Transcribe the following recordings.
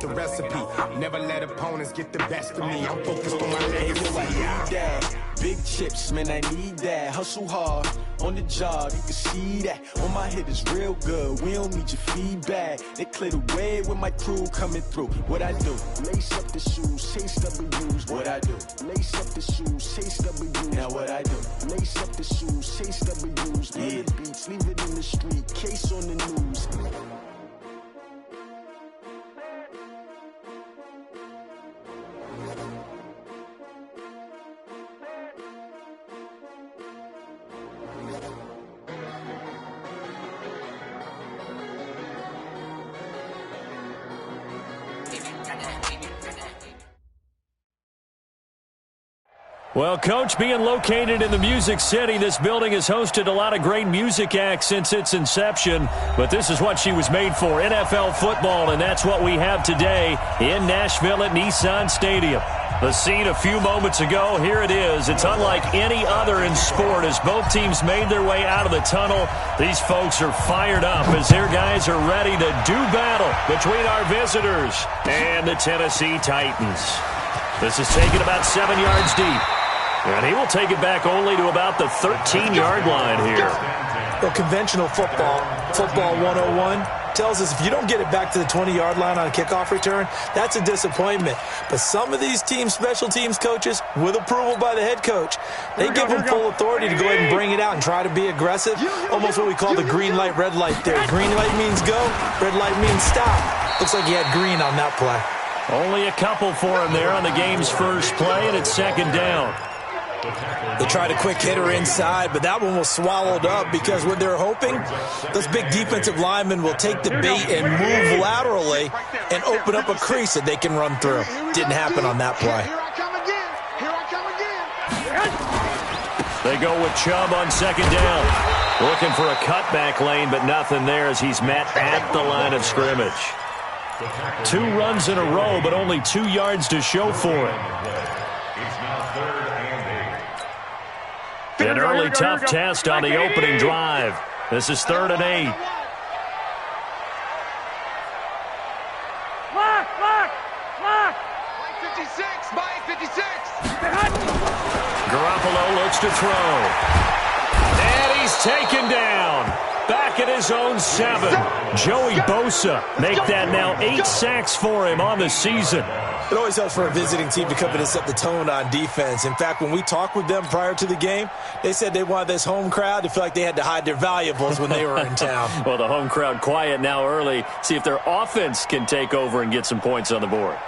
the recipe. Never let opponents get the best of me. I'm focused on my legacy. I need that. Big chips, man, I need that. Hustle hard on the job, you can see that. On my head is real good. We don't need your feedback. They clear the way with my crew coming through. What I do? Lace up the shoes, chase W's. What I do? Lace up the shoes, chase W's. Now what I do? Lace up the shoes, chase W's. Yeah. The beats, leave it in the street. Case on the news. Well, Coach, being located in the Music City, this building has hosted a lot of great music acts since its inception, but this is what she was made for, NFL football, and that's what we have today in Nashville at Nissan Stadium. The scene a few moments ago, here it is. It's unlike any other in sport as both teams made their way out of the tunnel. These folks are fired up as their guys are ready to do battle between our visitors and the Tennessee Titans. This is taken about 7 yards deep. And he will take it back only to about the 13-yard line here. Well, conventional football 101, tells us if you don't get it back to the 20-yard line on a kickoff return, that's a disappointment. But some of these teams, special teams coaches, with approval by the head coach, they give them full authority to go ahead and bring it out and try to be aggressive. Almost what we call the green light, red light there. Green light means go, red light means stop. Looks like he had green on that play. Only a couple for him there on the game's first play, and it's second down. They tried a quick hitter inside, but that one was swallowed up because what they're hoping, those big defensive linemen will take the bait and move laterally and open up a crease that they can run through. Didn't happen on that play. They go with Chubb on second down. Looking for a cutback lane, but nothing there as he's met at the line of scrimmage. 2 runs in a row, but only 2 yards to show for it. An early tough test on the opening drive. This is 3rd and 8. Mike 56, Mike 56. Garoppolo looks to throw. And he's taken down. Back at his own 7. Joey Bosa make that now 8 sacks for him on the season. It always helps for a visiting team to come in and set the tone on defense. In fact, when we talked with them prior to the game, they said they wanted this home crowd to feel like they had to hide their valuables when they were in town. Well, the home crowd quiet now early. See if their offense can take over and get some points on the board.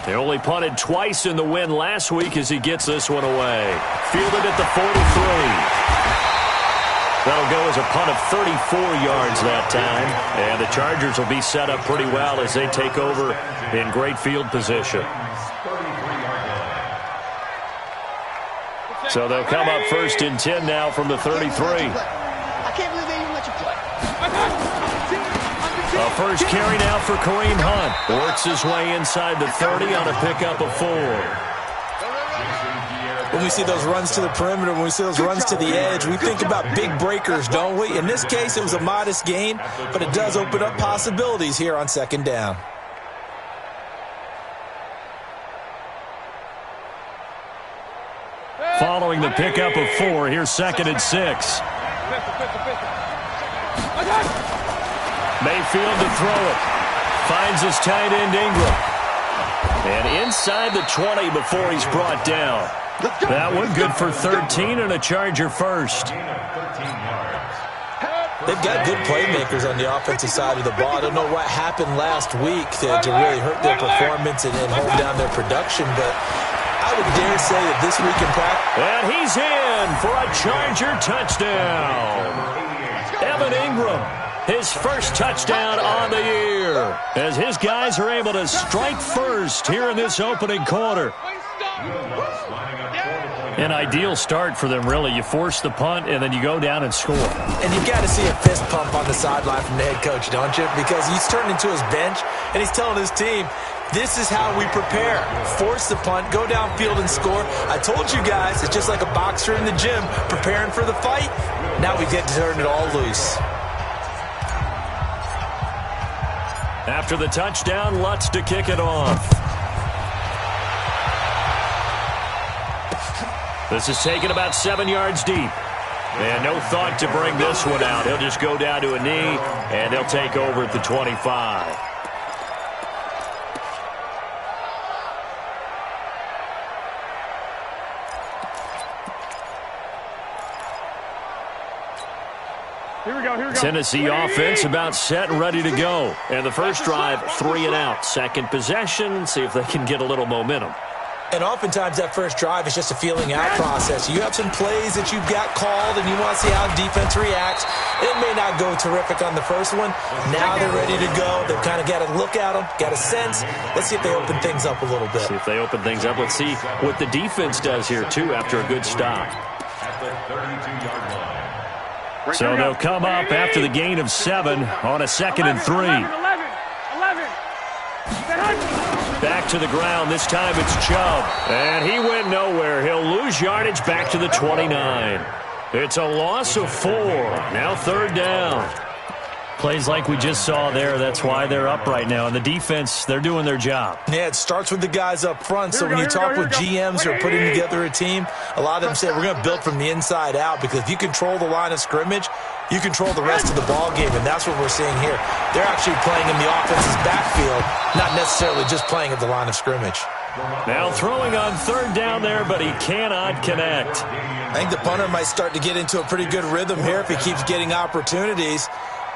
They only punted twice in the win last week as he gets this one away. Fielded at the 43. That'll go as a punt of 34 yards that time. And the Chargers will be set up pretty well as they take over in great field position. So they'll come up 1st and 10 now from the 33. I can't believe they even let you play. A first carry now for Kareem Hunt. Works his way inside the 30 on a pickup of 4. When we see those runs to the perimeter, when we see those runs to the edge, we think about big breakers, don't we? In this case, it was a modest gain, but it does open up possibilities here on 2nd down. Following the pickup of 4, here's 2nd and 6. Mayfield to throw it. Finds his tight end Ingram. And inside the 20 before he's brought down. That one good for 13 and a Charger first. They've got good playmakers on the offensive side of the ball. I don't know what happened last week to really hurt their performance and hold down their production, but I would dare say that this week in practice. And he's in for a Charger touchdown. Evan Ingram. His first touchdown on the year as his guys are able to strike first here in this opening quarter. An ideal start for them, really. You force the punt, and then you go down and score. And you've got to see a fist pump on the sideline from the head coach, don't you? Because he's turned into his bench, and he's telling his team, This is how we prepare. Force the punt, go downfield and score. I told you guys, it's just like a boxer in the gym preparing for the fight. Now we get to turn it all loose. After the touchdown, Lutz to kick it off. This is taken about 7 yards deep. And no thought to bring this one out. He'll just go down to a knee, and they'll take over at the 25. Here we go. Tennessee offense about set and ready to go. And the first drive, 3 and out. Second possession, see if they can get a little momentum. And oftentimes that first drive is just a feeling out process. You have some plays that you've got called and you want to see how defense reacts. It may not go terrific on the first one. Now they're ready to go. They've kind of got a look at them, got a sense. Let's see if they open things up a little bit. See if they open things up. Let's see what the defense does here, too, after a good stop. At the 32-yard line. So they'll come up after the gain of 7 on a 2nd and 3. 11. Back to the ground. This time it's Chubb. And he went nowhere. He'll lose yardage back to the 29. It's a loss of 4. Now 3rd down. Plays like we just saw there. That's why they're up right now. And the defense, they're doing their job. Yeah, it starts with the guys up front. So when you talk with GMs who are putting together a team, a lot of them say we're going to build from the inside out, because if you control the line of scrimmage, you control the rest of the ball game, and that's what we're seeing here. They're actually playing in the offense's backfield, not necessarily just playing at the line of scrimmage. Now throwing on 3rd down there, but he cannot connect. I think the punter might start to get into a pretty good rhythm here if he keeps getting opportunities.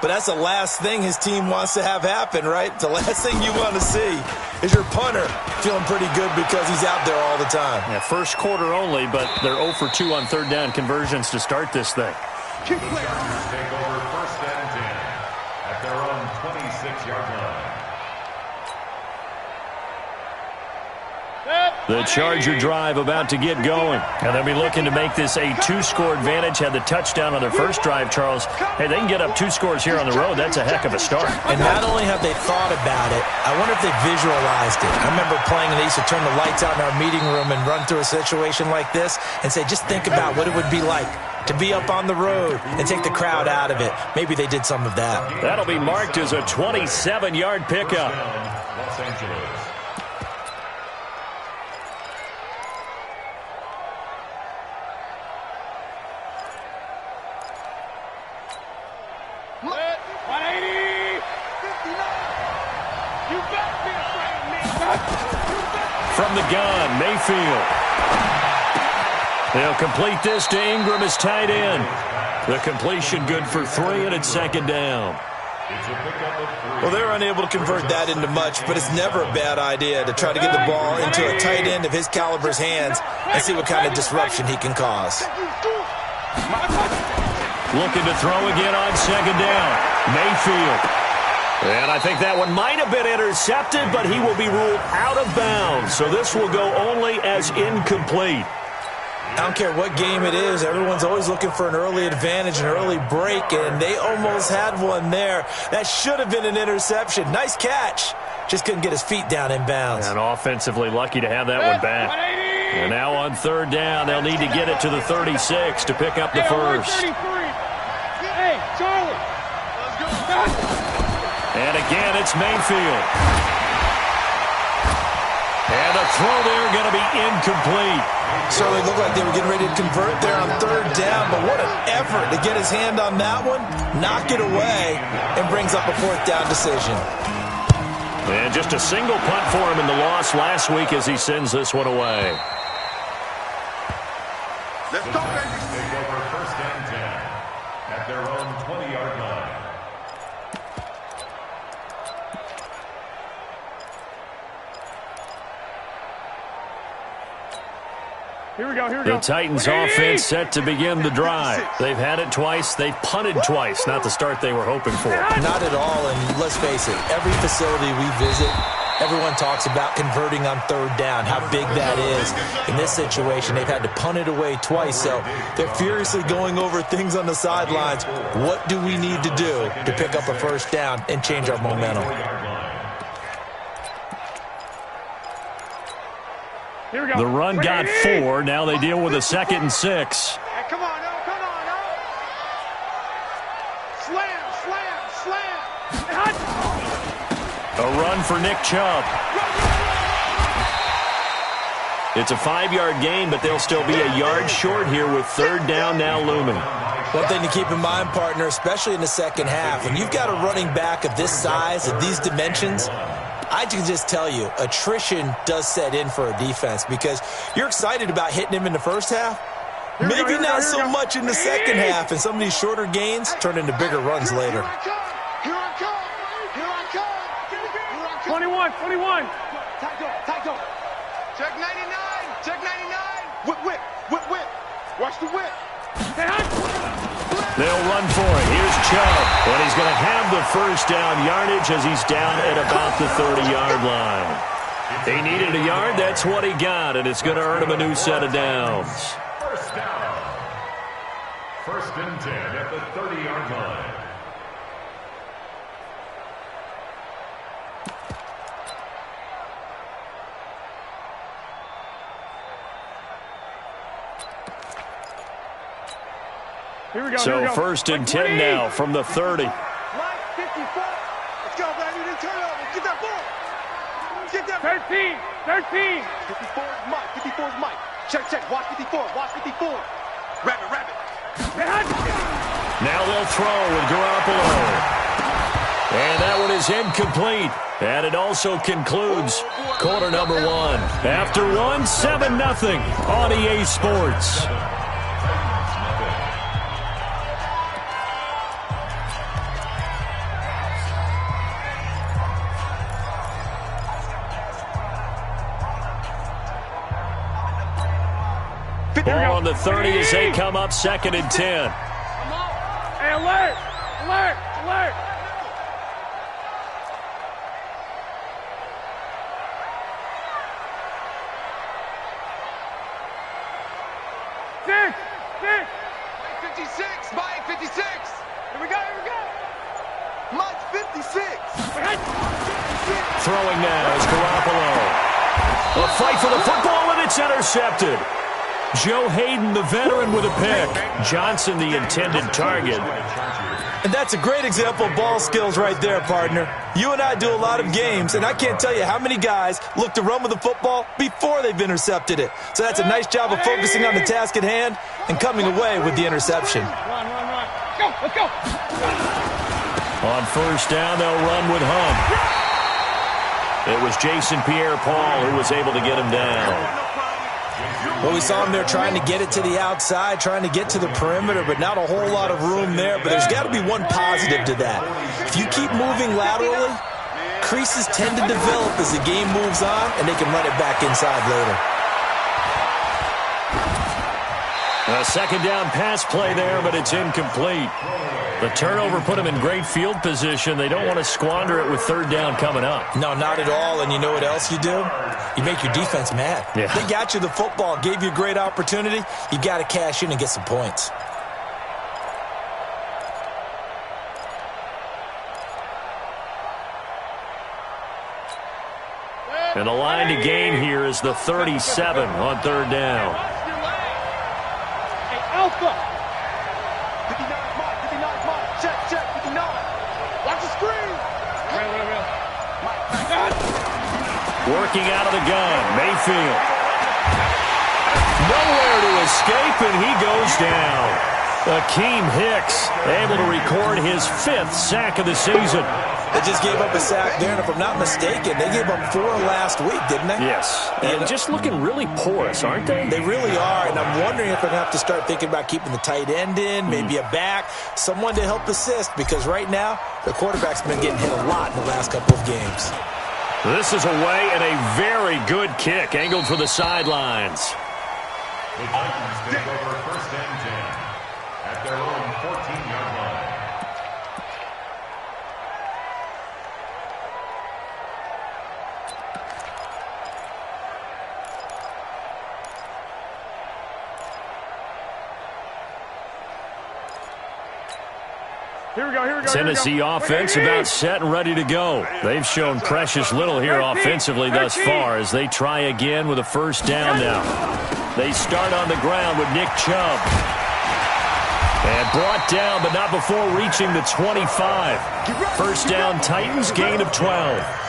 But that's the last thing his team wants to have happen, right? The last thing you want to see is your punter feeling pretty good because he's out there all the time. Yeah, first quarter only, but they're 0 for 2 on 3rd down conversions to start this thing. Take over 1st and 10 at their own 26-yard line. The Charger drive about to get going. And they'll be looking to make this a 2-score advantage. Had the touchdown on their first drive, Charles. Hey, they can get up 2 scores here on the road. That's a heck of a start. And not only have they thought about it, I wonder if they visualized it. I remember playing, and they used to turn the lights out in our meeting room and run through a situation like this and say, just think about what it would be like to be up on the road and take the crowd out of it. Maybe they did some of that. That'll be marked as a 27-yard pickup. Los Angeles. From the gun, Mayfield. They'll complete this to Ingram as tight end. The completion good for 3, and it's 2nd down. Well, they're unable to convert that into much, but it's never a bad idea to try to get the ball into a tight end of his caliber's hands and see what kind of disruption he can cause. Looking to throw again on 2nd down. Mayfield. And I think that one might have been intercepted, but he will be ruled out of bounds. So this will go only as incomplete. I don't care what game it is. Everyone's always looking for an early advantage, an early break, and they almost had one there. That should have been an interception. Nice catch. Just couldn't get his feet down in bounds. And offensively lucky to have that one back. And now on 3rd down, they'll need to get it to the 36 to pick up the first. Hey, Charlie. Let's go. And again, it's Mayfield. And the throw there going to be incomplete. Certainly looked like they were getting ready to convert there on 3rd down, but what an effort to get his hand on that one, knock it away, and brings up a 4th down decision. And just a single punt for him in the loss last week as he sends this one away. Let's go, baby. Take over 1st and 10 at their own 20-yard line. Here we go. The Titans offense set to begin the drive. They've had it twice. They've punted twice. Not the start they were hoping for. Not at all, and let's face it, every facility we visit, everyone talks about converting on 3rd down, how big that is. In this situation, they've had to punt it away twice, so they're furiously going over things on the sidelines. What do we need to do to pick up a 1st down and change our momentum? The run got 4. Now they deal with a 2nd and 6. Hey, come on, no, come on, no. Slam, slam, slam. A run for Nick Chubb. It's a 5-yard gain, but they'll still be a yard short here with 3rd down now looming. One thing to keep in mind, partner, especially in the second half, when you've got a running back of this size, of these dimensions, I can just tell you, attrition does set in for a defense because you're excited about hitting him in the first half. Maybe not so much in the second half, and some of these shorter gains turn into bigger runs later. Here I come. Here I come. 21. Tight up. Check 99. Check 99. Whip. Watch the whip. They'll run for it. Here's Chubb. And he's going to have the first down yardage as he's down at about the 30-yard line. He needed a yard. That's what he got, and it's going to earn him a new set of downs. First down. 1st and 10 at the 30-yard line. So 1st and 10 now from the 30. Line 54. Let's go, baby. Then turn over. Get that ball. Get that. 13. 54 is Mike. 54 is Mike. Check. Watch 54. Watch 54. Rabbit. Now they'll throw with Garoppolo. And that one is incomplete. And it also concludes quarter number 1. After 1, 7-0 on EA Sports. Ball on the 30 as they come up 2nd and 10. Hey, alert. 56. Mike 56. Here we go. Mike 56. Throwing now is Garoppolo. A fight for the football, and it's intercepted. Joe Hayden, the veteran, with a pick. Johnson, the intended target. And that's a great example of ball skills right there, partner. You and I do a lot of games, and I can't tell you how many guys look to run with the football before they've intercepted it. So that's a nice job of focusing on the task at hand and coming away with the interception. Run. Let's go. On 1st down, they'll run with Hunt. It was Jason Pierre-Paul who was able to get him down. Well, we saw him there trying to get it to the outside, trying to get to the perimeter, but not a whole lot of room there. But there's got to be one positive to that. If you keep moving laterally, creases tend to develop as the game moves on, and they can run it back inside later. A 2nd down pass play there, but it's incomplete. The turnover put them in great field position. They don't want to squander it with 3rd down coming up. No, not at all. And you know what else you do? You make your defense mad. Yeah. They got you the football, gave you a great opportunity. You got to cash in and get some points. And the line to gain here is the 37 on 3rd down. Hey, Alpha. 59 is Mike. 59 is Mike. Check. 59. Watch the screen. Real. Working out of the gun, Mayfield. Nowhere to escape, and he goes down. Akeem Hicks able to record his 5th sack of the season. They just gave up a sack there, and if I'm not mistaken, they gave up 4 last week, didn't they? Yes, and just looking really porous, aren't they? They really are, and I'm wondering if they're going to have to start thinking about keeping the tight end in, maybe a back, someone to help assist, because right now, the quarterback's been getting hit a lot in the last couple of games. This is away, and a very good kick, angled for the sidelines. The Titans take over 1st and 10 at their own 14-yard line. Tennessee offense about set and ready to go. They've shown precious little here offensively thus far as they try again with a first down now. They start on the ground with Nick Chubb. And brought down, but not before reaching the 25. First down, Titans, gain of 12.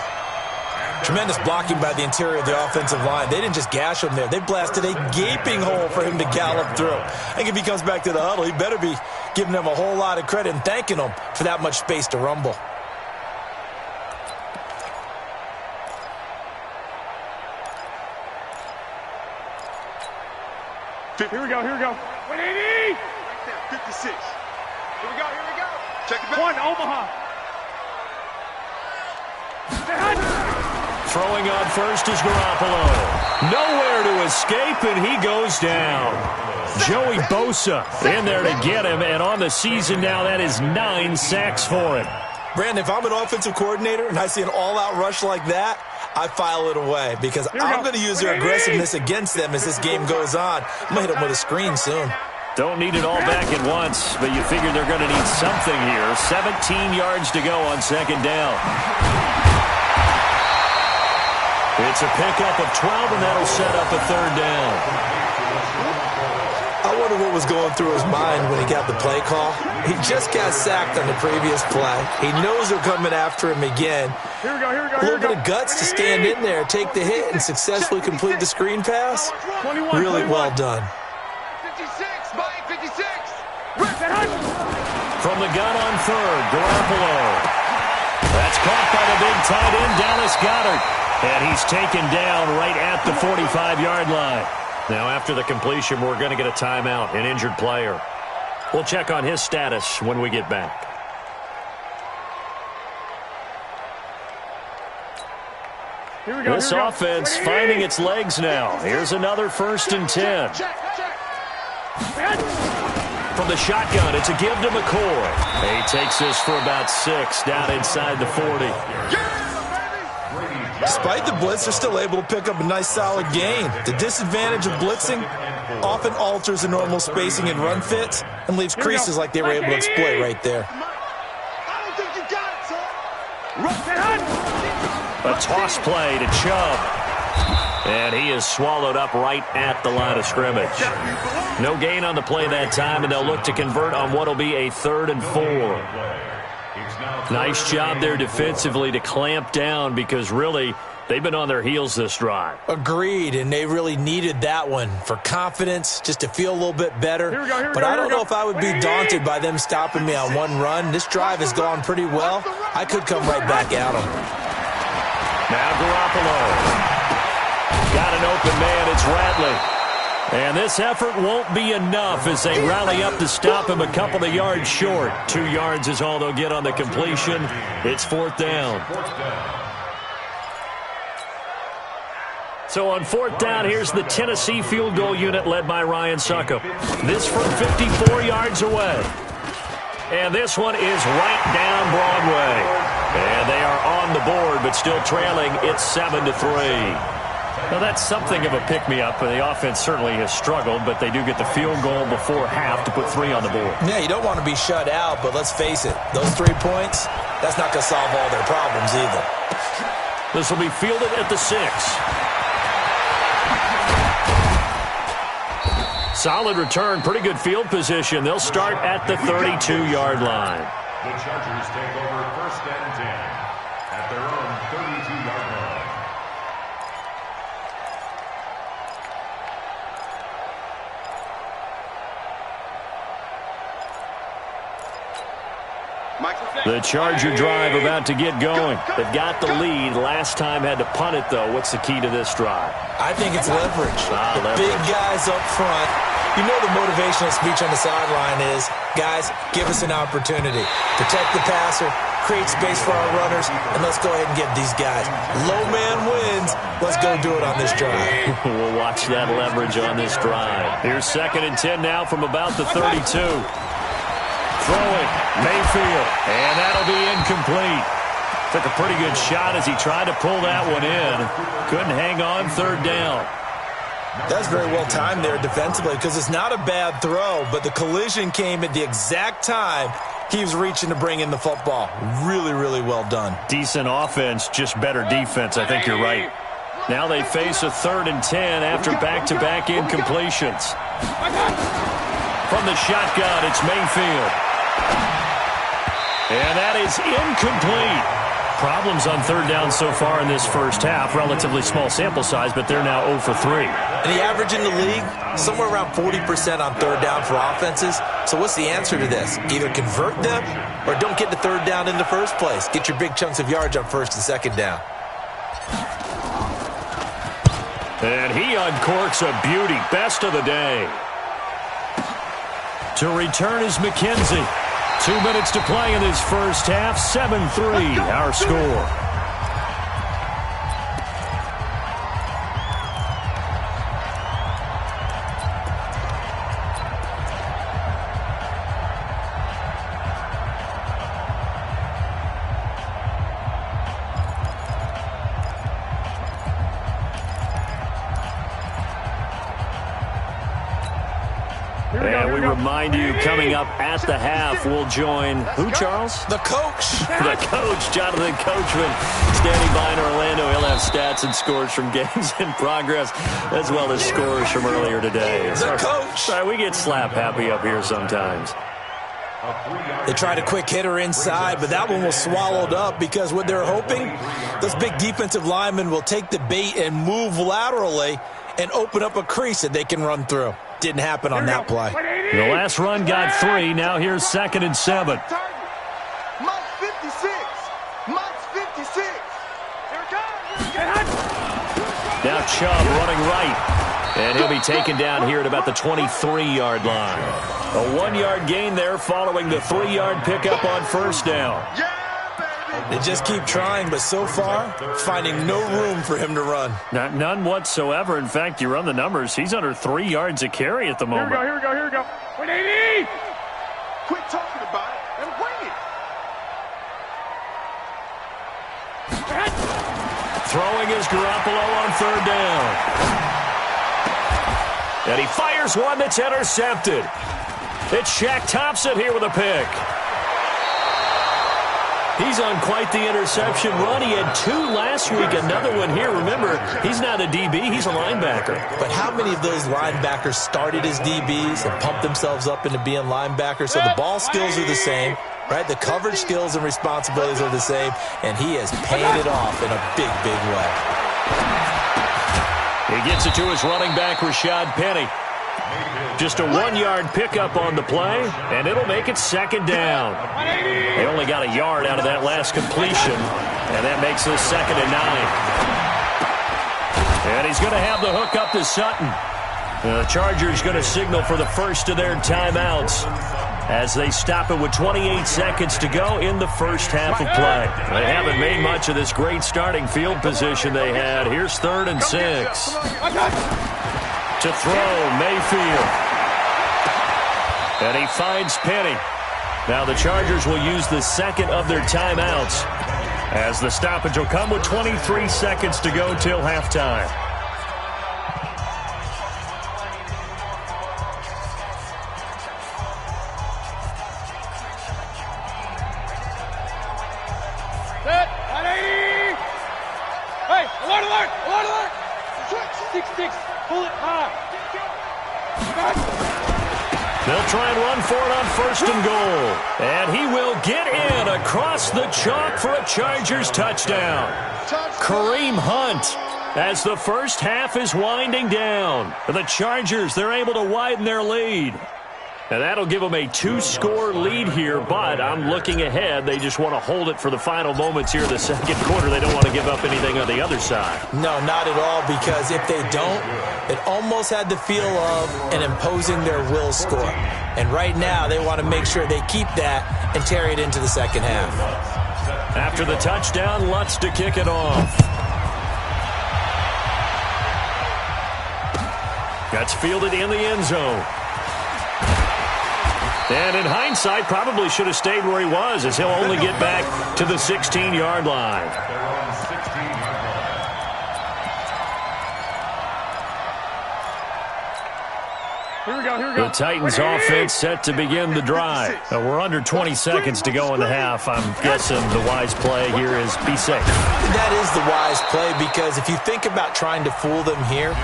Tremendous blocking by the interior of the offensive line. They didn't just gash him there. They blasted a gaping hole for him to gallop through. I think if he comes back to the huddle, he better be giving them a whole lot of credit and thanking them for that much space to rumble. Here we go. 180! 56. Here we go. Check it back. One, Omaha. Throwing on first is Garoppolo. Nowhere to escape, and he goes down. Joey Bosa in there to get him, and on the season now, that is 9 sacks for him. Brandon, if I'm an offensive coordinator and I see an all-out rush like that, I file it away because I'm going to use their aggressiveness against them as this game goes on. I'm going to hit them with a screen soon. Don't need it all back at once, but you figure they're going to need something here. 17 yards to go on second down. It's a pickup of 12, and that'll set up a third down. I wonder what was going through his mind when he got the play call. He just got sacked on the previous play. He knows they're coming after him again. Here we go. A little bit of guts to stand in there, take the hit, and successfully complete the screen pass. Really well done. 56, Mike, 56. From the gun on third, Garoppolo. That's caught by the big tight end, Dallas Goedert. And he's taken down right at the 45-yard line. Now, after the completion, we're going to get a timeout, an injured player. We'll check on his status when we get back. This offense finding its legs now. Here's another 1st and 10. From the shotgun, it's a give to McCoy. He takes this for about 6 down inside the 40. Despite the blitz, they're still able to pick up a nice, solid gain. The disadvantage of blitzing often alters the normal spacing and run fits and leaves creases like they were able to exploit right there. A toss play to Chubb. And he is swallowed up right at the line of scrimmage. No gain on the play that time, and they'll look to convert on what will be a 3rd and 4. Nice job there defensively to clamp down because really they've been on their heels this drive. Agreed, and they really needed that one for confidence, just to feel a little bit better. But I don't know if I would be daunted by them stopping me on one run. This drive has gone pretty well. I could come right back at them. Now Garoppolo. Got an open man, it's Ratley. And this effort won't be enough as they rally up to stop him a couple of yards short. 2 yards is all they'll get on the completion. It's 4th down. So on 4th down, here's the Tennessee field goal unit led by Ryan Succop. This from 54 yards away. And this one is right down Broadway. And they are on the board, but still trailing. It's 7-3. Well, that's something of a pick-me-up. The offense certainly has struggled, but they do get the field goal before half to put 3 on the board. Yeah, you don't want to be shut out, but let's face it, those 3 points, that's not going to solve all their problems either. This will be fielded at the 6. Solid return, pretty good field position. They'll start at the 32-yard line. The Chargers take over 1st and 10 at their own 32-yard line. The Charger drive about to get going. They've got the lead. Last time had to punt it, though. What's the key to this drive? I think it's leverage. Leverage. Big guys up front. You know the motivational speech on the sideline is, guys, give us an opportunity. Protect the passer, create space for our runners, and let's go ahead and get these guys. Low man wins. Let's go do it on this drive. We'll watch that leverage on this drive. Here's 2nd and 10 now from about the 32. Throwing, Mayfield, and that'll be incomplete. Took a pretty good shot as he tried to pull that one in. Couldn't hang on, 3rd down. That's very well timed there defensively because it's not a bad throw, but the collision came at the exact time keeps reaching to bring in the football. Really, really well done. Decent offense, just better defense. I think you're right. Now they face a 3rd and 10 after back-to-back incompletions. From the shotgun, it's Mayfield. And that is incomplete. Problems on 3rd down so far in this first half. Relatively small sample size, but they're now 0 for 3. And the average in the league, somewhere around 40% on 3rd down for offenses. So what's the answer to this? Either convert them or don't get the 3rd down in the first place. Get your big chunks of yards on 1st and 2nd down. And he uncorks a beauty. Best of the day. To return is McKenzie. 2 minutes to play in this first half. 7-3 our score. And we remind you, coming up at the half, we'll join who, Charles? The coach. The coach, Jonathan Coachman, standing by in Orlando. He'll have stats and scores from games in progress, as well as scores from earlier today. The coach. Sorry, we get slap happy up here sometimes. They tried a quick hitter inside, but that one was swallowed up because what they're hoping, those big defensive linemen will take the bait and move laterally and open up a crease that they can run through. Didn't happen on that play. The last run got 3. Now here's 2nd and 7. Mike's 56. Mike's 56. Here it comes. Now Chubb running right. And he'll be taken down here at about the 23-yard line. A 1-yard gain there following the 3-yard pickup on 1st down. They just keep trying, but so far, finding no room for him to run. None whatsoever. In fact, you run the numbers. He's under 3 yards a carry at the moment. Here we go. 180! Quit talking about it and bring it. Throwing is Garoppolo on 3rd down. And he fires one that's intercepted. It's Shaq Thompson here with a pick. He's on quite the interception run. He had 2 last week, another one here. Remember, he's not a DB, he's a linebacker. But how many of those linebackers started as DBs and pumped themselves up into being linebackers? So the ball skills are the same, right? The coverage skills and responsibilities are the same, and he has paid it off in a big, big way. He gets it to his running back, Rashad Penny. Just a 1-yard pickup on the play, and it'll make it 2nd down. They only got a yard out of that last completion, and that makes this 2nd and 9. And he's going to have the hook up to Sutton. The Chargers going to signal for the first of their timeouts as they stop it with 28 seconds to go in the first half of play. They haven't made much of this great starting field position they had. Here's 3rd and 6. To throw, Mayfield. And he finds Penny. Now the Chargers will use the 2nd of their timeouts as the stoppage will come with 23 seconds to go till halftime. Set. 180. Hey, alert. 6-6. Pull it high. They'll try and run for it on 1st and goal. And he will get in across the chalk for a Chargers touchdown. Kareem Hunt, as the first half is winding down. The Chargers, they're able to widen their lead. And that'll give them a 2-score lead here, but I'm looking ahead. They just want to hold it for the final moments here in the 2nd quarter. They don't want to give up anything on the other side. No, not at all, because if they don't, it almost had the feel of an imposing their will score. And right now, they want to make sure they keep that and carry it into the 2nd half. After the touchdown, Lutz to kick it off. That's fielded in the end zone. And in hindsight, probably should have stayed where he was, as he'll only get back to the 16-yard line. The Titans offense set to begin the drive. We're under 20 seconds to go in the half. I'm guessing the wise play here is be safe. That is the wise play, because if you think about trying to fool them here,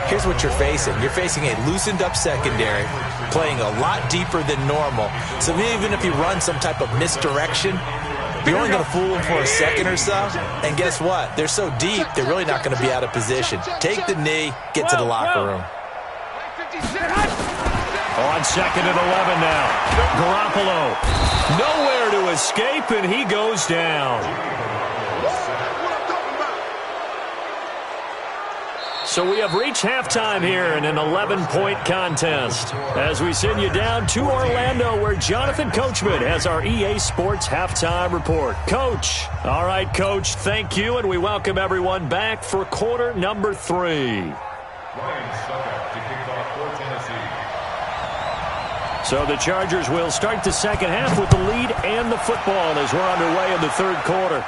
here's what you're facing. You're facing a loosened up secondary, playing a lot deeper than normal. So even if you run some type of misdirection, you're only going to fool them for a second or so. And guess what? They're so deep, they're really not going to be out of position. Take the knee, get to the locker room. On 2nd and 11 now. Garoppolo. Nowhere to escape, and he goes down. So we have reached halftime here in an 11-point contest as we send you down to Orlando, where Jonathan Coachman has our EA Sports halftime report. Coach. All right, Coach, thank you, and we welcome everyone back for quarter number 3. So the Chargers will start the second half with the lead and the football as we're underway in the third quarter.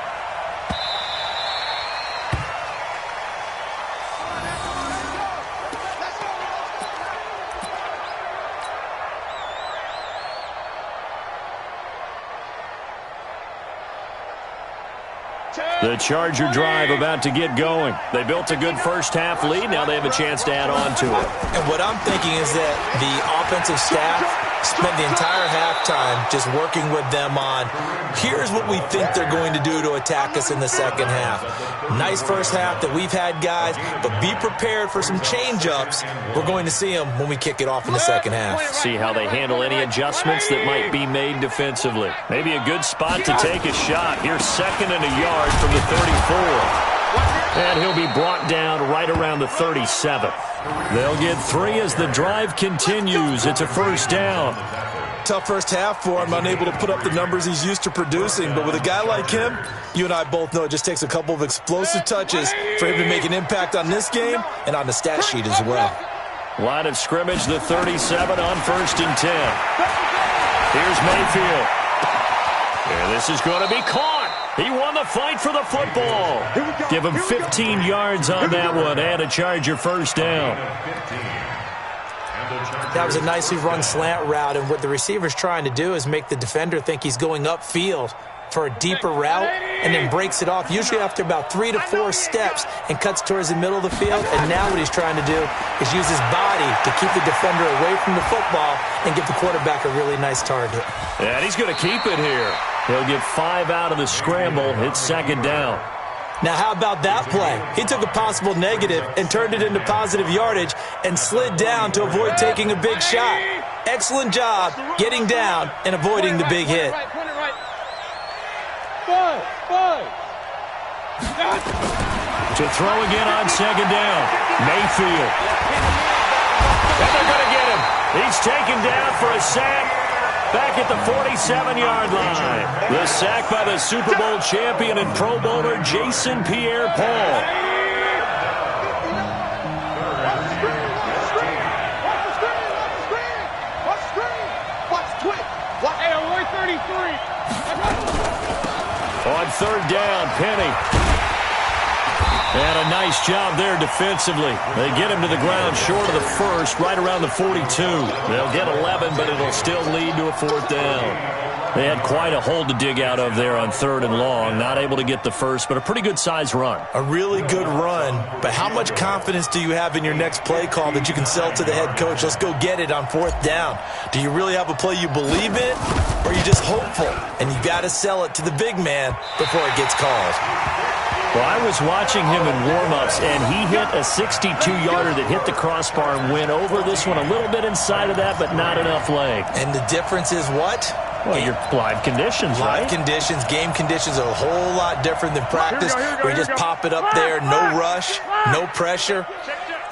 The Charger drive about to get going. They built a good first-half lead. Now they have a chance to add on to it. And what I'm thinking is that the offensive staff spent the entire halftime just working with them on, here's what we think they're going to do to attack us in the second half. Nice first half that we've had, guys, but be prepared for some change-ups. We're going to see them when we kick it off in the second half. See how they handle any adjustments that might be made defensively. Maybe a good spot to take a shot. Here's 2nd and a yard from the 34. And he'll be brought down right around the 37. They'll get 3 as the drive continues. It's a first down. Tough first half for him, unable to put up the numbers he's used to producing. But with a guy like him, you and I both know it just takes a couple of explosive touches for him to make an impact on this game and on the stat sheet as well. Line of scrimmage, the 37 on 1st and 10. Here's Mayfield. And this is going to be caught. He won the fight for the football. Give him 15 yards on that one and a Charger first down. That was a nicely run slant route, and what the receiver's trying to do is make the defender think he's going upfield for a deeper route and then breaks it off, usually after about 3 to 4 steps, and cuts towards the middle of the field. And now what he's trying to do is use his body to keep the defender away from the football and give the quarterback a really nice target. And he's going to keep it here. He'll get 5 out of the scramble. It's 2nd down. Now, how about that play? He took a possible negative and turned it into positive yardage and slid down to avoid taking a big shot. Excellent job getting down and avoiding the big hit. To throw again on 2nd down. Mayfield. And they're going to get him. He's taken down for a sack. Back at the 47-yard line. The sack by the Super Bowl champion and Pro Bowler Jason Pierre-Paul. On 3rd down, Penny. And a nice job there defensively. They get him to the ground short of the first, right around the 42. They'll get 11, but it'll still lead to a 4th down. They had quite a hole to dig out of there on 3rd and long. Not able to get the first, but a pretty good-sized run. A really good run, but how much confidence do you have in your next play call that you can sell to the head coach? Let's go get it on 4th down. Do you really have a play you believe in, or are you just hopeful? And you got to sell it to the big man before it gets called. Well, I was watching him in warm-ups, and he hit a 62-yarder that hit the crossbar and went over this one a little bit inside of that, but not enough leg. And the difference is what? Well, your live conditions, right? Live conditions, game conditions are a whole lot different than practice, where you just pop it up there, no rush, no pressure.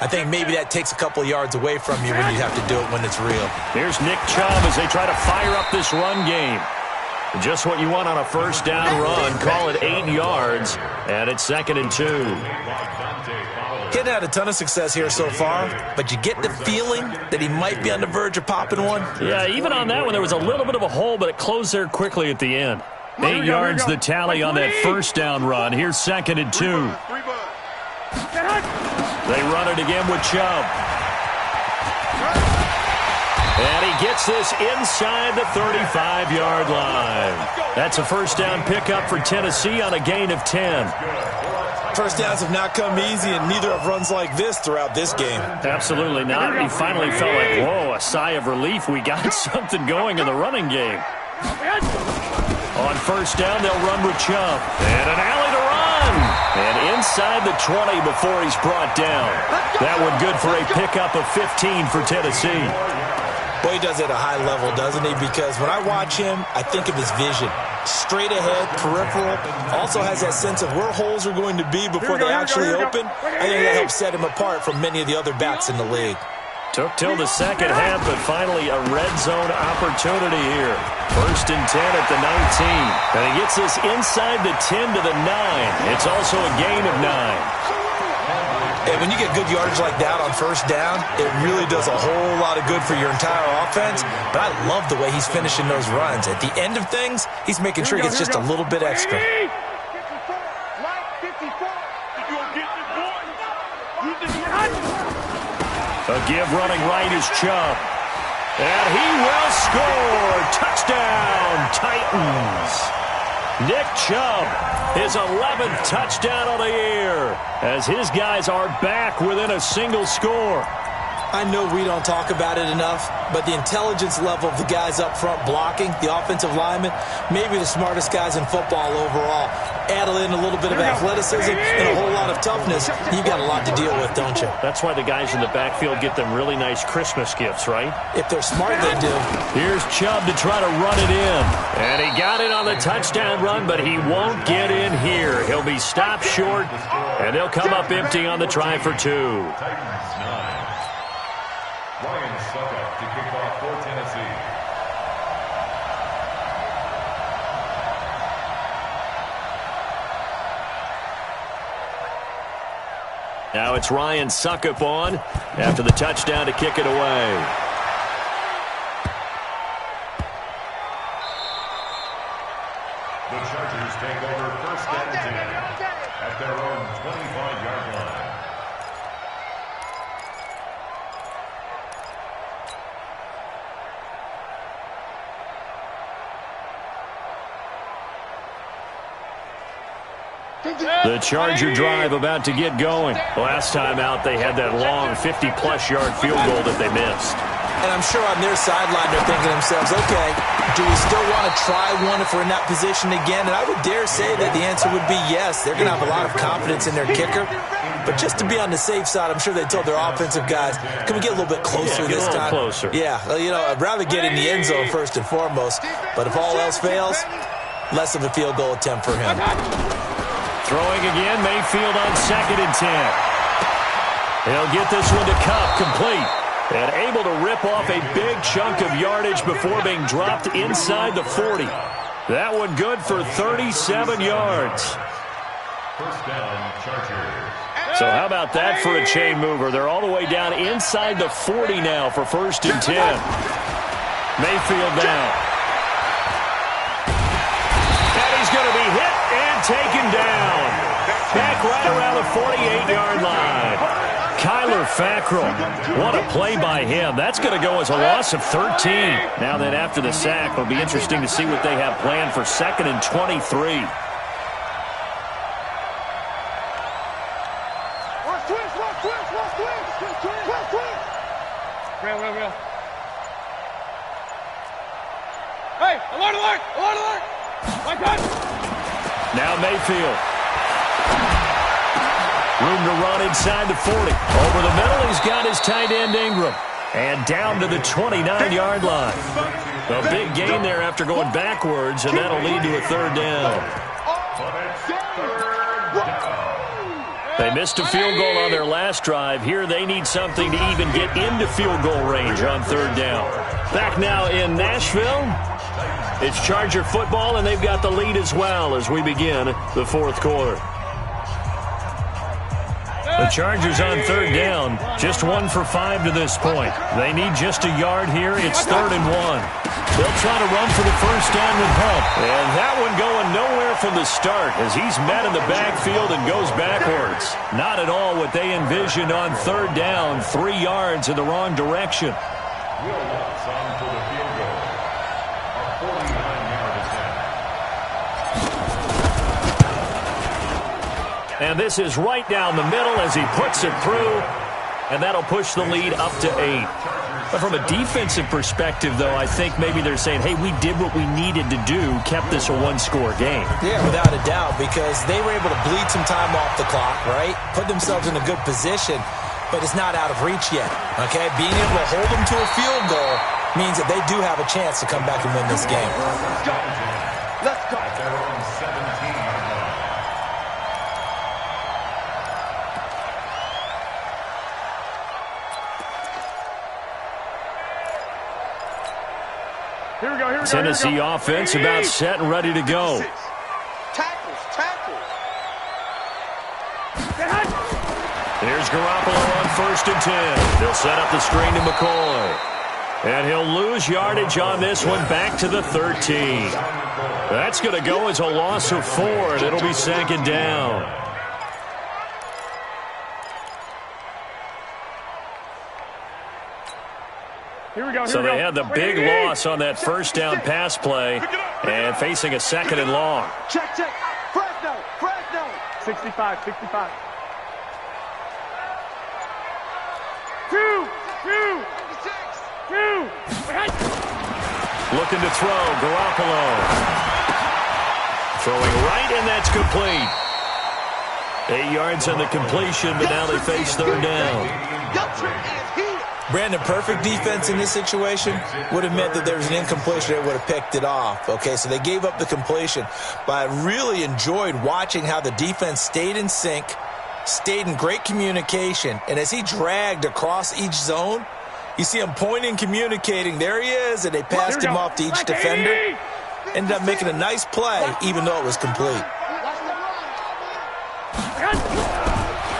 I think maybe that takes a couple of yards away from you when you have to do it when it's real. Here's Nick Chubb as they try to fire up this run game. Just what you want on a first down run. Call it 8 yards, and it's 2nd and 2. Kid had a ton of success here so far, but you get the feeling that he might be on the verge of popping one. Yeah, even on that one, there was a little bit of a hole, but it closed there quickly at the end. 8 yards the tally on that first down run. Here's 2nd and 2. They run it again with Chubb. And he gets this inside the 35-yard line. That's a first down pickup for Tennessee on a gain of 10. First downs have not come easy, and neither have runs like this throughout this game. Absolutely not. He finally felt like, whoa, a sigh of relief. We got something going in the running game. On first down, they'll run with Chubb. And an alley to run. And inside the 20 before he's brought down. That one good for a pickup of 15 for Tennessee. Boy, he does it at a high level, doesn't he? Because when I watch him, I think of his vision. Straight ahead, peripheral. Also has that sense of where holes are going to be before they actually open. I think that helps set him apart from many of the other backs in the league. Took till the second half, but finally a red zone opportunity here. First and 10 at the 19. And he gets this inside the 10 to the 9. It's also a gain of 9. And when you get good yardage like that on first down, it really does a whole lot of good for your entire offense. But I love the way he's finishing those runs. At the end of things, he's making sure he gets just a little bit extra. A give running right is Chubb. And he will score. Touchdown, Titans. Nick Chubb, his 11th touchdown of the year, as his guys are back within a single score. I know we don't talk about it enough, but the intelligence level of the guys up front blocking, the offensive linemen, maybe the smartest guys in football overall. Add in a little bit of athleticism and a whole lot of toughness, you've got a lot to deal with, don't you? That's why the guys in the backfield get them really nice Christmas gifts, right? If they're smart, they do. Here's Chubb to try to run it in. And he got it on the touchdown run, but he won't get in here. He'll be stopped short, and they'll come up empty on the try for 2. Ryan Suckup to kick off for Tennessee. Now it's Ryan Suckup on after the touchdown to kick it away. The Chargers take over first and 10 at their own 25-yard line. The Charger drive about to get going. Last time out, they had that long 50-plus yard field goal that they missed. And I'm sure on their sideline they're thinking to themselves, okay, do we still want to try one if we're in that position again? And I would dare say that the answer would be yes. They're going to have a lot of confidence in their kicker. But just to be on the safe side, I'm sure they told their offensive guys, can we get a little bit closer this time? Closer. Yeah, you know, I'd rather get in the end zone first and foremost. But if all else fails, less of a field goal attempt for him. Throwing again, Mayfield on 2nd and 10. He'll get this one to Kupp, complete. And able to rip off a big chunk of yardage before being dropped inside the 40. That one good for 37 yards. First down, Chargers. So how about that for a chain mover? They're all the way down inside the 40 now for 1st and 10. Mayfield down. And he's going to be hit and taken down. Back right around the 48-yard line. Kyler Fackrell, what a play by him. That's going to go as a loss of 13. Now then, after the sack, it'll be interesting to see what they have planned for 2nd and 23. Hey, alert, alert, alert, alert. My God. Now Mayfield. Room to run inside the 40. Over the middle, he's got his tight end Ingram. And down to the 29-yard line. A big gain there after going backwards, and that'll lead to a 3rd down. They missed a field goal on their last drive. Here they need something to even get into field goal range on 3rd down. Back now in Nashville. It's Charger football, and they've got the lead as well as we begin the 4th quarter. The Chargers on 3rd down, just 1 for 5 to this point. They need just a yard here. It's 3rd and 1. They'll try to run for the first down with Hunt. And that one going nowhere from the start as he's met in the backfield and goes backwards. Not at all what they envisioned on 3rd down, 3 yards in the wrong direction. Will Lutz on for the field goal. A 49-yard attempt. And this is right down the middle as he puts it through, and that'll push the lead up to 8. But from a defensive perspective, though, I think maybe they're saying, hey, we did what we needed to do, kept this a one-score game. Yeah, without a doubt, because they were able to bleed some time off the clock, right? Put themselves in a good position, but it's not out of reach yet, okay? Being able to hold them to a field goal means that they do have a chance to come back and win this game. Let's go. Let's go. At their own 17-yard line. Here we go, here we go. Tennessee offense about set and ready to go. Tackles. Here's Garoppolo on 1st and 10. They'll set up the screen to McCoy. And he'll lose yardage on this one back to the 13. That's going to go as a loss of 4, and it'll be 2nd down. So they had the big loss on that 1st down pass play and facing a 2nd and long. Check. Fresno. 65. 2. Looking to throw, Garoppolo. Throwing right, and that's complete. 8 yards on the completion, but now they face 3rd down. Brandon, perfect defense in this situation would have meant that there was an incompletion. They would have picked it off. Okay, so they gave up the completion. But I really enjoyed watching how the defense stayed in sync, stayed in great communication. And as he dragged across each zone, you see him pointing, communicating. There he is, and they passed him off to each defender. Ended up making a nice play, even though it was complete.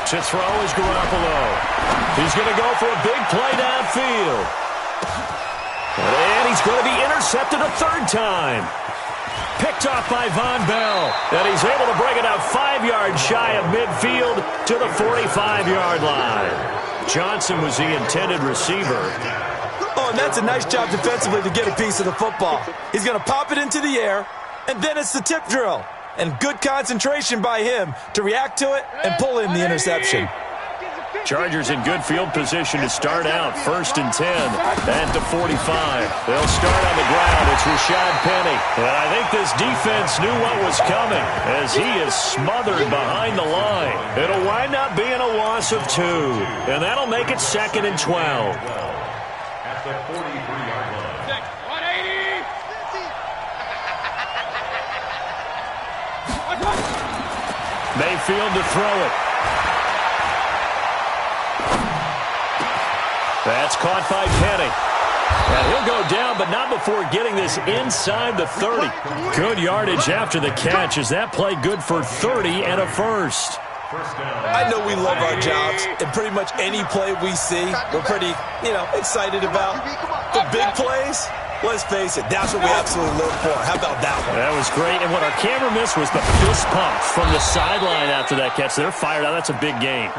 To throw is Garoppolo. He's going to go for a big play downfield. And he's going to be intercepted a 3rd time. Picked off by Von Bell. And he's able to bring it out 5 yards shy of midfield to the 45-yard line. Johnson was the intended receiver. Oh, and that's a nice job defensively to get a piece of the football. He's going to pop it into the air, and then it's the tip drill. And good concentration by him to react to it and pull in the interception. Chargers in good field position to start out. 1st and 10 and to 45. They'll start on the ground. It's Rashad Penny. And I think this defense knew what was coming as he is smothered behind the line. It'll wind up being a loss of 2. And that'll make it 2nd and 12. At the 43-yard line. 180. Mayfield to throw it. That's caught by Penny. And he'll go down, but not before getting this inside the 30. Good yardage after the catch. Is that play good for 30 and a 1st? I know we love our jobs, and pretty much any play we see, we're pretty, excited about. The big plays, let's face it, that's what we absolutely live for. How about that one? That was great, and what our camera missed was the fist pump from the sideline after that catch. They're fired out. That's a big game.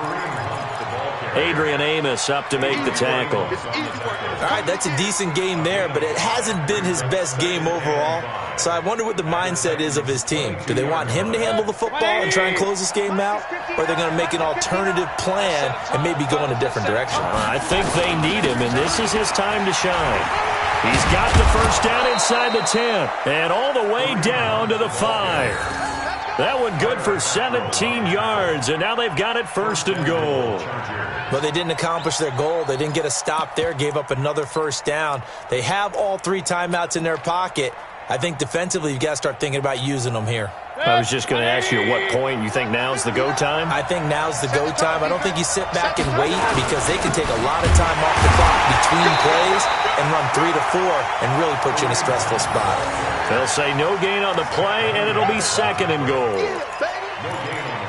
Adrian Amos up to make the tackle. All right, that's a decent game there, but it hasn't been his best game overall. So I wonder what the mindset is of his team. Do they want him to handle the football and try and close this game out? Or are they going to make an alternative plan and maybe go in a different direction? I think they need him, and this is his time to shine. He's got the 1st down inside the 10 and all the way down to the 5. That one good for 17 yards, and now they've got it 1st and goal. But they didn't accomplish their goal. They didn't get a stop there, gave up another 1st down. They have all 3 timeouts in their pocket. I think defensively you've got to start thinking about using them here. I was just going to ask you at what point you think now's the go time? I think now's the go time. I don't think you sit back and wait because they can take a lot of time off the clock between plays and run 3 to 4 and really put you in a stressful spot. They'll say no gain on the play, and it'll be 2nd and goal.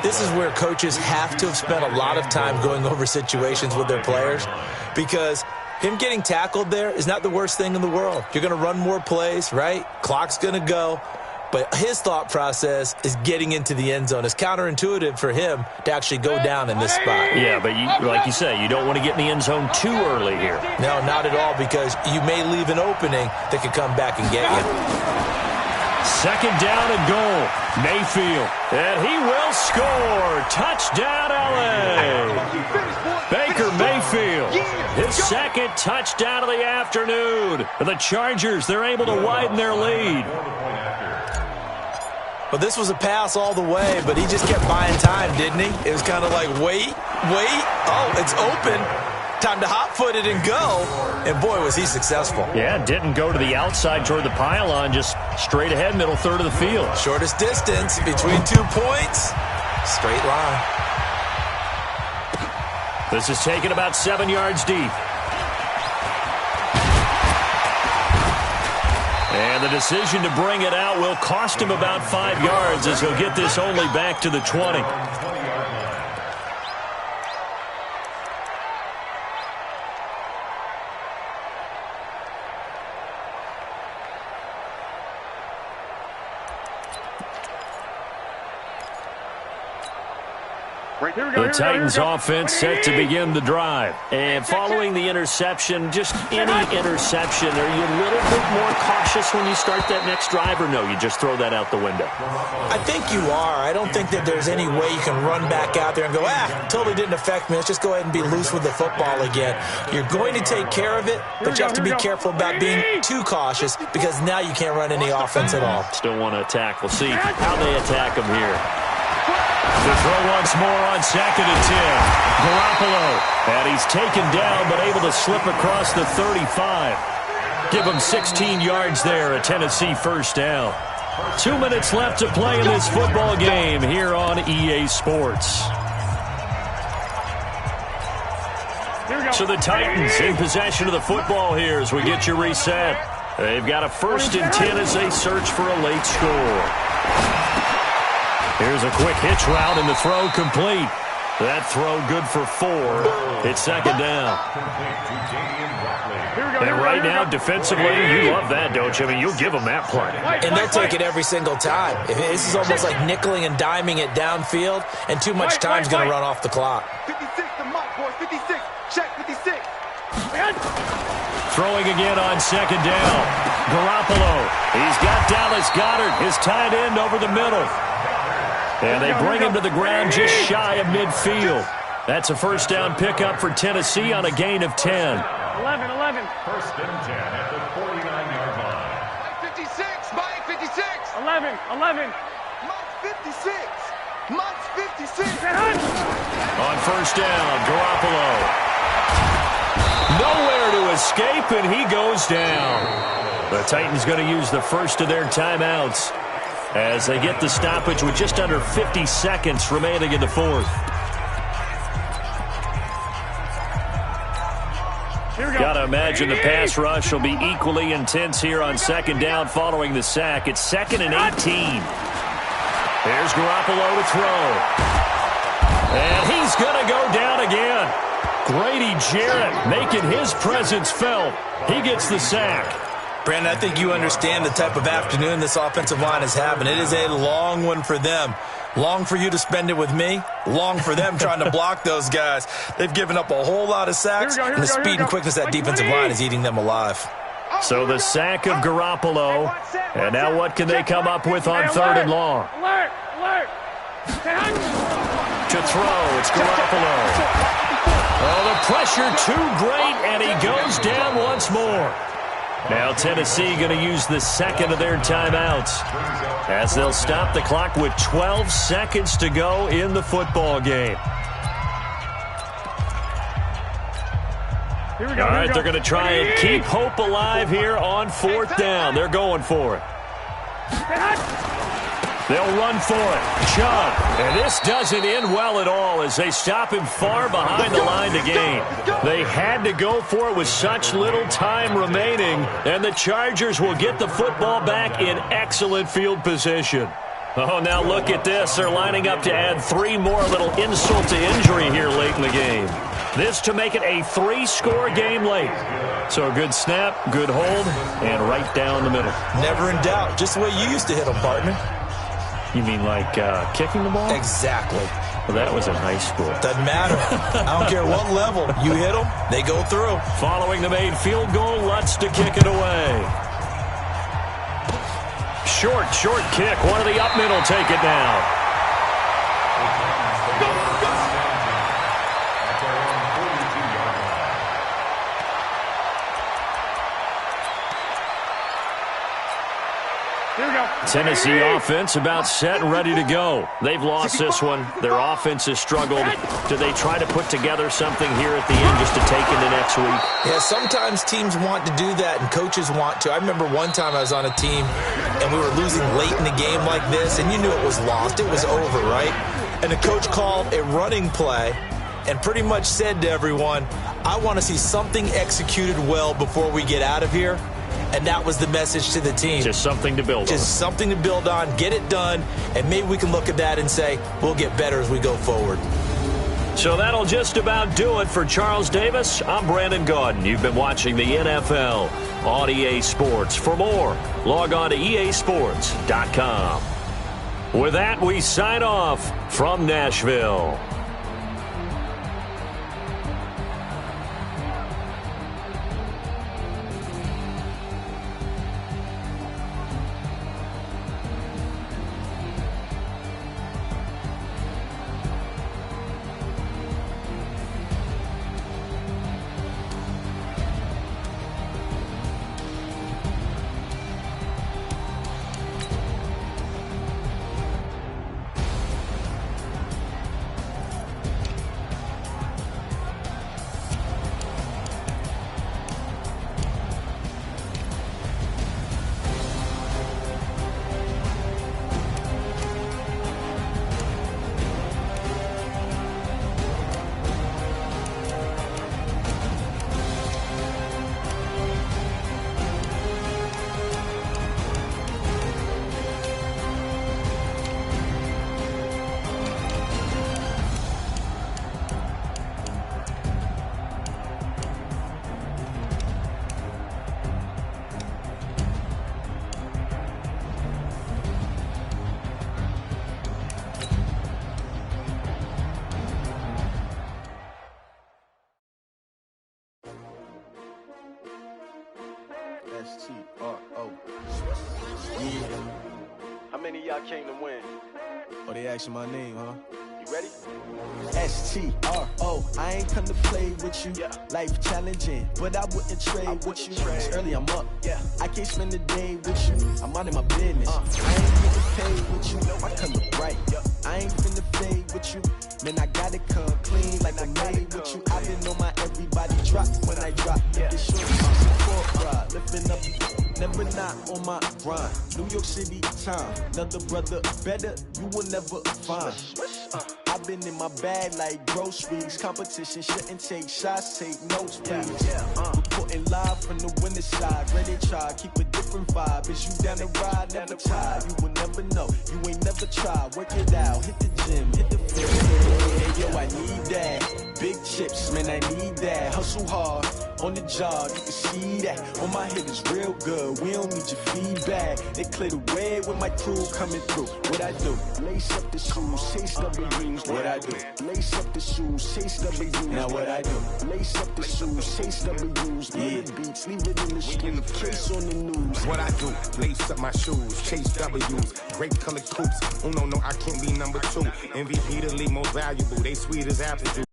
This is where coaches have to have spent a lot of time going over situations with their players because him getting tackled there is not the worst thing in the world. You're going to run more plays, right? Clock's going to go. but his thought process is getting into the end zone. It's counterintuitive for him to actually go down in this spot. Yeah, but like you say, you don't want to get in the end zone too early here. No, not at all, because you may leave an opening that could come back and get you. Second down and goal. Mayfield. And he will score. Touchdown, L.A. Baker Mayfield. His second touchdown of the afternoon. The Chargers, they're able to widen their lead. Well, this was a pass all the way, but he just kept buying time, didn't he? It was kind of like, wait. Oh, it's open. Time to hot-foot it and go. And, boy, was he successful. Yeah, didn't go to the outside toward the pylon, just straight ahead, middle third of the field. Shortest distance between 2 points. Straight line. This is taken about 7 yards deep. And the decision to bring it out will cost him about 5 yards as he'll get this only back to the 20. The Titans offense set to begin the drive. And following the interception, just any interception, are you a little bit more cautious when you start that next drive, or no, you just throw that out the window? I think you are. I don't think that there's any way you can run back out there and go, totally didn't affect me. Let's just go ahead and be loose with the football again. You're going to take care of it, but you have to be careful about being too cautious, because now you can't run any offense at all. Still want to attack. We'll see how they attack him here. The throw once more on 2nd and 10. Garoppolo. And he's taken down, but able to slip across the 35. Give him 16 yards there, a Tennessee first down. 2 minutes left to play in this football game here on EA Sports. So the Titans in possession of the football here as we get you reset. They've got a 1st and 10 as they search for a late score. Here's a quick hitch route, and the throw complete. That throw good for 4. It's 2nd down. And right now, defensively, you love that, don't you? I mean, you'll give them that play. And they'll take it every single time. This is almost like nickeling and diming it downfield, and too much time's going to run off the clock. 56 to Mike, boys. 56. Check 56. Throwing again on 2nd down. Garoppolo. He's got Dallas Goedert, his tight end, over the middle. And they bring him to the ground just shy of midfield. That's a first down pickup for Tennessee on a gain of 10. 11. 1st and 10 at the 49-yard line. 56. Mike 56. 11. Mike 56. Mike 56. On first down, Garoppolo. Nowhere to escape, and he goes down. The Titans going to use the first of their timeouts as they get the stoppage with just under 50 seconds remaining in the 4th. Got to imagine the pass rush will be equally intense here on 2nd down following the sack. It's 2nd and 18. Here's Garoppolo to throw. And he's going to go down again. Grady Jarrett making his presence felt. He gets the sack. Brandon, I think you understand the type of afternoon this offensive line is having. It is a long one for them. Long for you to spend it with me. Long for them trying to block those guys. They've given up a whole lot of sacks, and the speed and quickness of that defensive line is eating them alive. So the sack of Garoppolo. And now what can they come up with on 3rd and long? To throw, it's Garoppolo. Oh, the pressure too great, and he goes down once more. Now Tennessee going to use the 2nd of their timeouts as they'll stop the clock with 12 seconds to go in the football game. All right, they're going to try and keep hope alive here on 4th down. They're going for it. They'll run for it. Chubb. And this doesn't end well at all as they stop him far behind the line to gain. They had to go for it with such little time remaining, and the Chargers will get the football back in excellent field position. Oh, now look at this. They're lining up to add 3 more, little insult to injury here late in the game. This to make it a 3-score game late. So a good snap, good hold, and right down the middle. Never in doubt. Just the way you used to hit them, partner. You mean like kicking the ball? Exactly. Well, that was in high school. Doesn't matter. I don't care what level. You hit them, they go through. Following the made field goal, Lutz to kick it away. Short kick. One of the up middle take it down. Tennessee offense about set and ready to go. They've lost this one. Their offense has struggled. Do they try to put together something here at the end just to take into next week? Yeah, sometimes teams want to do that and coaches want to. I remember one time I was on a team and we were losing late in the game like this, and you knew it was lost. It was over, right? And the coach called a running play and pretty much said to everyone, I want to see something executed well before we get out of here. And that was the message to the team. Just something to build on. Just something to build on, get it done, and maybe we can look at that and say, we'll get better as we go forward. So that'll just about do it for Charles Davis. I'm Brandon Gaudin. You've been watching the NFL on EA Sports. For more, log on to easports.com. With that, we sign off from Nashville. S-T-R-O. Yeah. How many of y'all came to win? Oh, they asking my name, huh? You ready? S-T-R-O. I ain't come to play with you. Yeah. Life challenging, but I wouldn't trade with you. It's early, I'm up. Yeah. I can't spend the day with you. I'm out of my business. I ain't getting paid with you. I come to bright. I ain't finna fade with you. Man, I gotta come clean like I'm made with you. I've been on my everybody drop when I drop. Yeah. This short support ride, lifting up. Never not on my grind. New York City time. Another brother better, you will never find. I've been in my bag like groceries. Competition shouldn't take shots, take notes, please. Reporting live from the winter side. Ready to try, keep a different vibe. Is you down the ride, never tired. You will never know, you ain't never tried. Work it out, hit the gym, hit the field. Hey, yo, I need that. Big chips, man, I need that. Hustle hard, on the job, you can see that. On my head is real good, we don't need your feedback. They clear the way with my crew coming through. What I do? Lace up the shoes, chase W's. What I do? Lace up the shoes, chase W's. Now what I do? Lace up the shoes, chase W's. Yeah. The beats, leave it in the street, case on the news. What I do? Lace up my shoes, chase W's. Great color coops. Oh no, I can't be number 2. MVP the league most valuable. They sweet as apple juice.